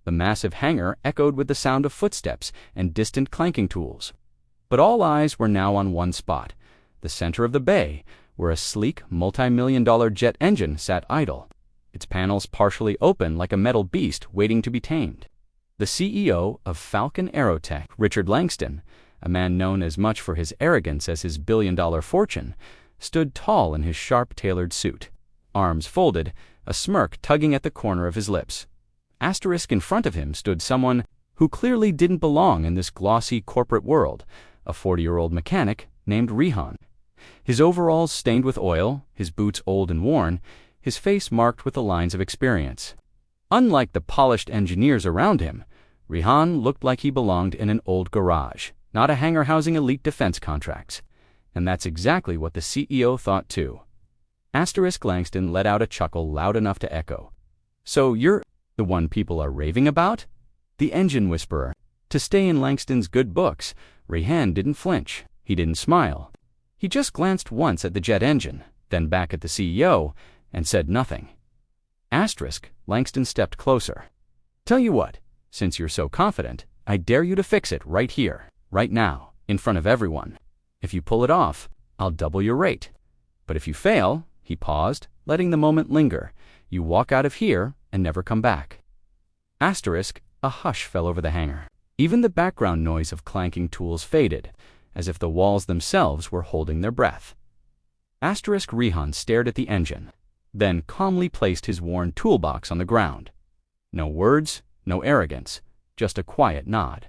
The massive hangar echoed with the sound of footsteps and distant clanking tools. But all eyes were now on one spot, the center of the bay, where a sleek, multi-million-dollar jet engine sat idle, its panels partially open like a metal beast waiting to be tamed. The CEO of Falcon Aerotech, Richard Langston, a man known as much for his arrogance as his billion-dollar fortune, stood tall in his sharp-tailored suit, arms folded, a smirk tugging at the corner of his lips. Asterisk in front of him stood someone who clearly didn't belong in this glossy corporate world, a 40-year-old mechanic named Rehan. His overalls stained with oil, his boots old and worn, his face marked with the lines of experience. Unlike the polished engineers around him, Rehan looked like he belonged in an old garage, not a hangar housing elite defense contracts. And that's exactly what the CEO thought too. Asterisk Langston let out a chuckle loud enough to echo. "So you're the one people are raving about?" The engine whisperer. To stay in Langston's good books, Rehan didn't flinch. He didn't smile. He just glanced once at the jet engine, then back at the CEO, and said nothing. Asterisk, Langston stepped closer. "Tell you what, since you're so confident, I dare you to fix it right here, right now, in front of everyone. If you pull it off, I'll double your rate. But if you fail," he paused, letting the moment linger, "you walk out of here and never come back." Asterisk, a hush fell over the hangar. Even the background noise of clanking tools faded, as if the walls themselves were holding their breath. Asterisk Rehan stared at the engine, then calmly placed his worn toolbox on the ground. No words, no arrogance, just a quiet nod.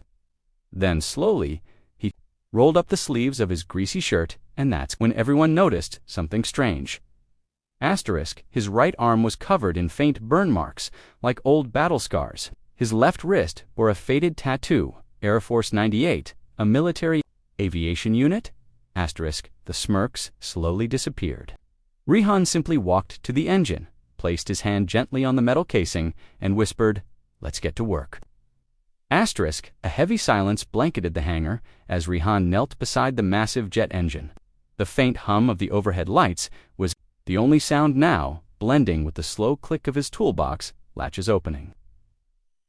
Then slowly, he rolled up the sleeves of his greasy shirt, and that's when everyone noticed something strange. Asterisk, his right arm was covered in faint burn marks, like old battle scars. His left wrist bore a faded tattoo, Air Force 98, a military aviation unit? Asterisk, the smirks slowly disappeared. Rehan simply walked to the engine, placed his hand gently on the metal casing, and whispered, "Let's get to work." Asterisk, a heavy silence blanketed the hangar as Rehan knelt beside the massive jet engine. The faint hum of the overhead lights was the only sound now, blending with the slow click of his toolbox latches opening.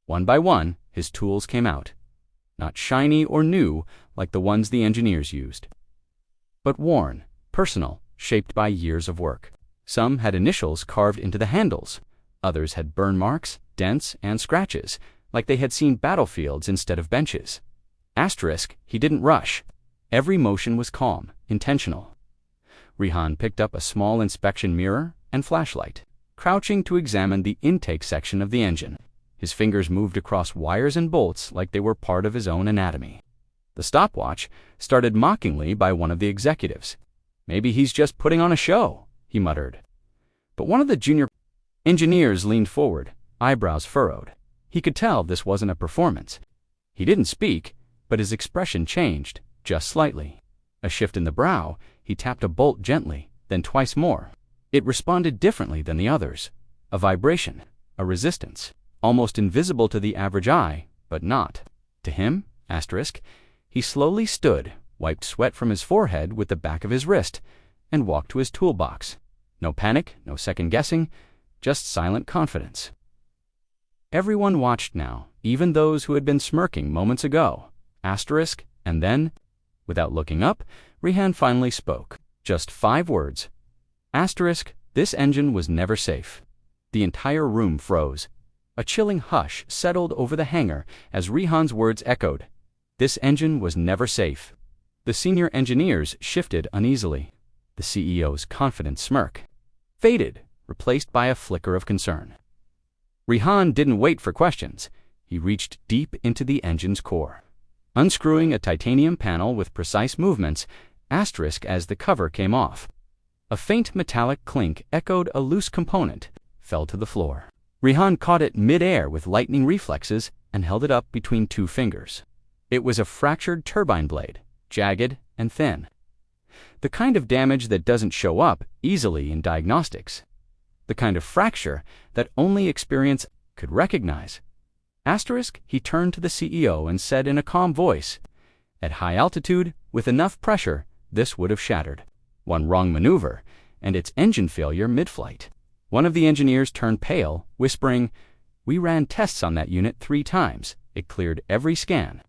One by one, his tools came out. Not shiny or new like the ones the engineers used, but worn, personal, shaped by years of work. Some had initials carved into the handles. Others had burn marks, dents, and scratches, like they had seen battlefields instead of benches. Asterisk, he didn't rush. Every motion was calm, intentional. Rehan picked up a small inspection mirror and flashlight, crouching to examine the intake section of the engine. His fingers moved across wires and bolts like they were part of his own anatomy. The stopwatch started mockingly by one of the executives. "Maybe he's just putting on a show," he muttered. But one of the junior engineers leaned forward, eyebrows furrowed. He could tell this wasn't a performance. He didn't speak, but his expression changed, just slightly. A shift in the brow, he tapped a bolt gently, then twice more. It responded differently than the others. A vibration, a resistance, almost invisible to the average eye, but not to him. Asterisk, he slowly stood, wiped sweat from his forehead with the back of his wrist, and walked to his toolbox. No panic, no second-guessing, just silent confidence. Everyone watched now, even those who had been smirking moments ago. Asterisk, and then, without looking up, Rehan finally spoke. Just 5 words. Asterisk, this engine was never safe. The entire room froze. A chilling hush settled over the hangar as Rehan's words echoed. This engine was never safe. The senior engineers shifted uneasily. The CEO's confident smirk faded, replaced by a flicker of concern. Rehan didn't wait for questions. He reached deep into the engine's core, unscrewing a titanium panel with precise movements, asterisk as the cover came off. A faint metallic clink echoed a loose component, fell to the floor. Rehan caught it mid-air with lightning reflexes and held it up between 2 fingers. It was a fractured turbine blade, jagged and thin. The kind of damage that doesn't show up easily in diagnostics. The kind of fracture that only experience could recognize. Asterisk, he turned to the CEO and said in a calm voice, "At high altitude, with enough pressure, this would have shattered. One wrong maneuver, and it's engine failure mid-flight." One of the engineers turned pale, whispering, We ran tests on that unit 3 times. It cleared every scan.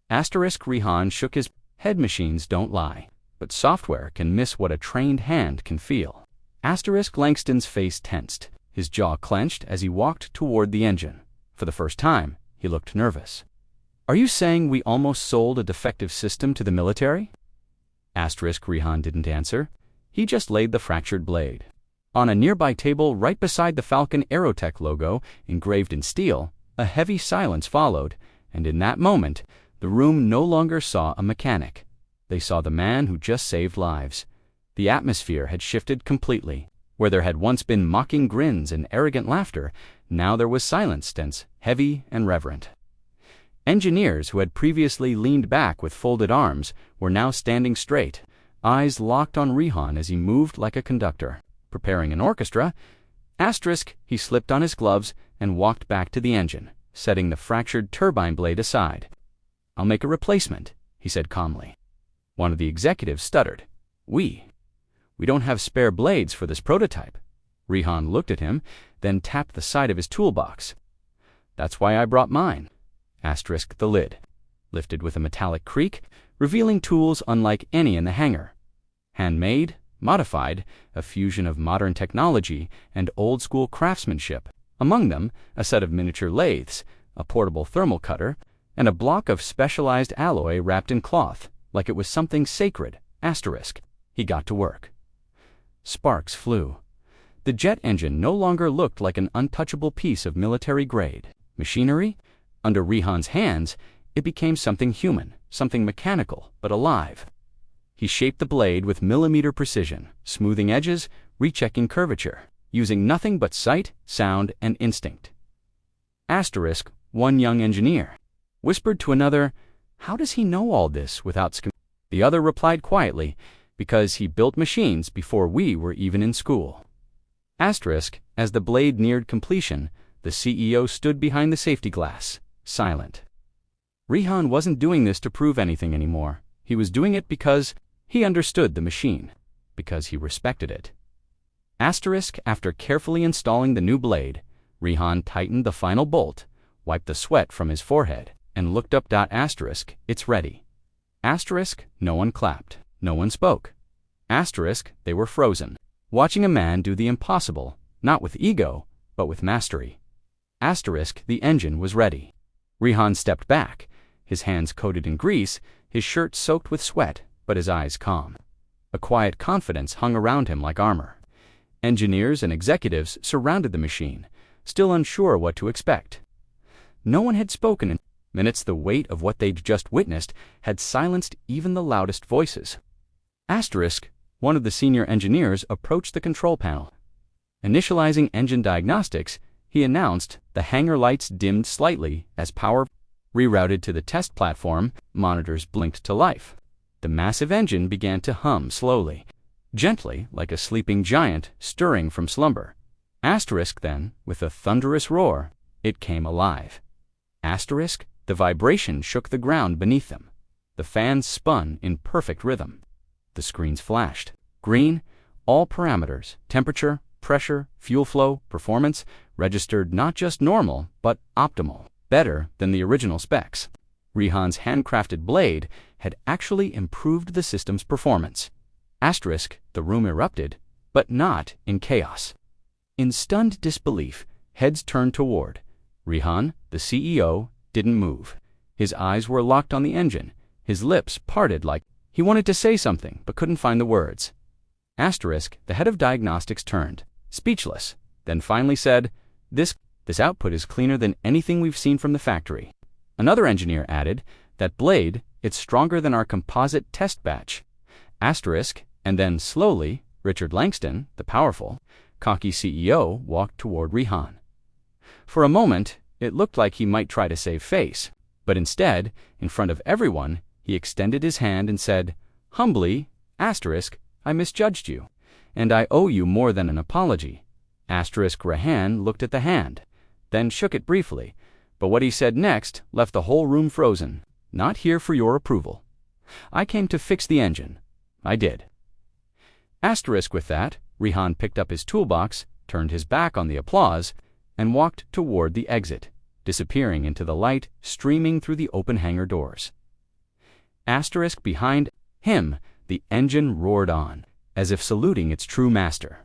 Asterisk Rihan shook his head. Machines don't lie, but software can miss what a trained hand can feel. Asterisk Langston's face tensed. His jaw clenched as he walked toward the engine. For the first time, he looked nervous. Are you saying we almost sold a defective system to the military? Asterisk Rihan didn't answer. He just laid the fractured blade. On a nearby table right beside the Falcon Aerotech logo, engraved in steel, a heavy silence followed, and in that moment, the room no longer saw a mechanic. They saw the man who just saved lives. The atmosphere had shifted completely. Where there had once been mocking grins and arrogant laughter, now there was silence, tense, heavy, and reverent. Engineers who had previously leaned back with folded arms were now standing straight, eyes locked on Rihan as he moved like a conductor, preparing an orchestra. Asterisk, he slipped on his gloves and walked back to the engine, setting the fractured turbine blade aside. I'll make a replacement, he said calmly. One of the executives stuttered. We don't have spare blades for this prototype. Rihan looked at him, then tapped the side of his toolbox. That's why I brought mine. Asterisk the lid lifted with a metallic creak, revealing tools unlike any in the hangar. Handmade, modified, a fusion of modern technology and old-school craftsmanship. Among them, a set of miniature lathes, a portable thermal cutter, and a block of specialized alloy wrapped in cloth, like it was something sacred. Asterisk. He got to work. Sparks flew. The jet engine no longer looked like an untouchable piece of military-grade machinery. Under Rihan's hands, it became something human, something mechanical, but alive. He shaped the blade with millimeter precision, smoothing edges, rechecking curvature, using nothing but sight, sound, and instinct. Asterisk, one young engineer whispered to another, how does he know all this without The other replied quietly, because he built machines before we were even in school. Asterisk, as the blade neared completion, the CEO stood behind the safety glass, silent. Rihan wasn't doing this to prove anything anymore. He was doing it because he understood the machine, because he respected it. Asterisk, after carefully installing the new blade, Rihan tightened the final bolt, wiped the sweat from his forehead, and looked up. Asterisk, it's ready. Asterisk, no one clapped. No one spoke. Asterisk, they were frozen, watching a man do the impossible, not with ego, but with mastery. Asterisk, the engine was ready. Rihan stepped back, his hands coated in grease, his shirt soaked with sweat, but his eyes calm. A quiet confidence hung around him like armor. Engineers and executives surrounded the machine, still unsure what to expect. No one had spoken in minutes. The weight of what they'd just witnessed had silenced even the loudest voices. Asterisk, one of the senior engineers approached the control panel. Initializing engine diagnostics, he announced. The hangar lights dimmed slightly as power rerouted to the test platform. Monitors blinked to life. The massive engine began to hum slowly, gently, like a sleeping giant stirring from slumber. Asterisk, then, with a thunderous roar, it came alive. Asterisk, the vibration shook the ground beneath them. The fans spun in perfect rhythm. The screens flashed. Green, all parameters, temperature, pressure, fuel flow, performance, registered not just normal, but optimal, better than the original specs. Rihan's handcrafted blade had actually improved the system's performance. Asterisk, the room erupted, but not in chaos. In stunned disbelief, heads turned toward. Rihan, the CEO, didn't move. His eyes were locked on the engine, his lips parted like he wanted to say something but couldn't find the words. Asterisk, the head of diagnostics, turned, speechless, then finally said, This output is cleaner than anything we've seen from the factory. Another engineer added, that blade, it's stronger than our composite test batch. Asterisk, and then slowly, Richard Langston, the powerful, cocky CEO, walked toward Rihan. For a moment, it looked like he might try to save face, but instead, in front of everyone, he extended his hand and said, humbly, Asterisk, I misjudged you, and I owe you more than an apology. Asterisk Rihan looked at the hand, then shook it briefly, but what he said next left the whole room frozen. Not here for your approval. I came to fix the engine. I did. Asterisk with that, Rihan picked up his toolbox, turned his back on the applause, and walked toward the exit, disappearing into the light streaming through the open hangar doors. Asterisk behind him, the engine roared on, as if saluting its true master.